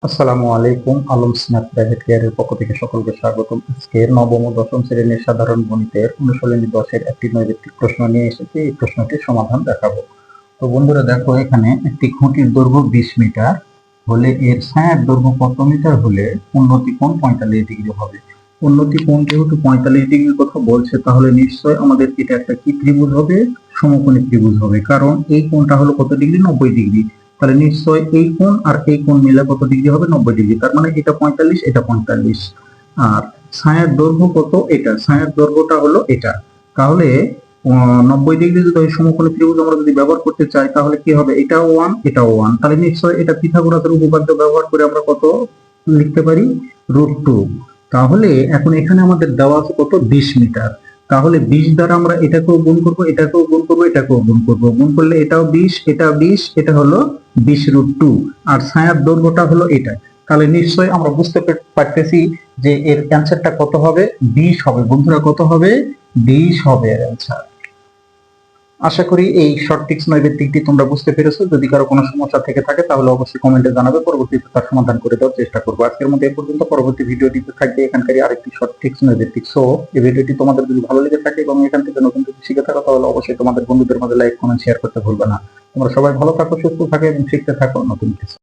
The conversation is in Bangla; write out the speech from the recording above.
আসসালামু আলাইকুম। আলম স্ন্যাপ প্রাইভেট কেয়ারের পক্ষ থেকে সকলকে স্বাগতম। আজকে নবম ও দশম শ্রেণীর সাধারণ গণিতের অনুশীলনী 10-এর একটি নৈর্ব্যক্তিক প্রশ্ন নিয়ে এসেছি। এই প্রশ্নটির সমাধান দেখাবো। তো বন্ধুরা দেখো, এখানে একটি খুঁটির দৈর্ঘ্য 20 মিটার হলে এর ছায়ার দৈর্ঘ্য কত মিটার হলে উন্নতি কোণ 45 ডিগ্রি হবে। উন্নতি কোণ যেহেতু 45 ডিগ্রির কথা বলছে, তাহলে নিশ্চয় আমাদের এটা একটা কি ত্রিভুজ হবে? সমকোণী ত্রিভুজ হবে, কারণ এই কোণটা হলো কত ডিগ্রি? 90 ডিগ্রি। তাহলে নিশ্চয় এই কোণ আর এই কোণ মিলে কত ডিগ্রি হবে? 90 ডিগ্রি। তার মানে এটা 45, এটা 45। আর ছায়ার দৈর্ঘ্য কত? এটা ছায়ার দৈর্ঘ্যটা হলো এটা। তাহলে 90 ডিগ্রি যদি ওই সমকোণী ত্রিভুজ আমরা যদি ব্যবহার করতে চাই, তাহলে কি হবে? এটাও 1, এটাও 1। তাহলে নিশ্চয় এটা পিথাগোরাসের উপপাদ্য ব্যবহার করে আমরা কত লিখতে পারি? √2। তাহলে এখন এখানে আমাদের দেওয়া আছে কত? 20 মিটার। তাহলে 20 দ্বারা আমরা এটাকেও গুণ করব, এটাকেও গুণ করব, এটাকেও গুণ করব। গুণ করলে এটাও 20, এটা 20, এটা হলো 20√2। আর ছায়ার দৈর্ঘ্যটা হলো এটা। তাহলে নিশ্চয়ই আমরা বুঝতে পারতেছি যে এর অ্যান্সারটা কত হবে? 20 হবে। বন্ধুরা কত হবে? 20 হবে এর অ্যান্সার। আশা করি এই শর্ট ট্রিক্স নৈর্ব্যক্তিকটি তোমরা বুঝতে পেরেছো। যদি কারো কোনো সমস্যা থেকে থাকে তাহলে অবশ্যই কমেন্টে জানাবে, পরবর্তীতে তার সমাধান করে দেওয়ার চেষ্টা করবো। আজকের মতো এই পর্যন্ত। পরবর্তী ভিডিওটিতে থাকবে এখানকারই আরেকটি শর্ট ট্রিক্স নৈর্ব্যক্তিক। সো এই ভিডিওটি তোমাদের যদি ভালো লেগে থাকে এবং এখান থেকে নতুন কিছু শিখে থাকো, তাহলে অবশ্যই তোমাদের বন্ধুদের মাঝে লাইক, কমেন্ট, শেয়ার করতে ভুলবে না। তোমরা সবাই ভালো থাকো, সুস্থ থাকো এবং শিখতে থাকো নতুন কিছু।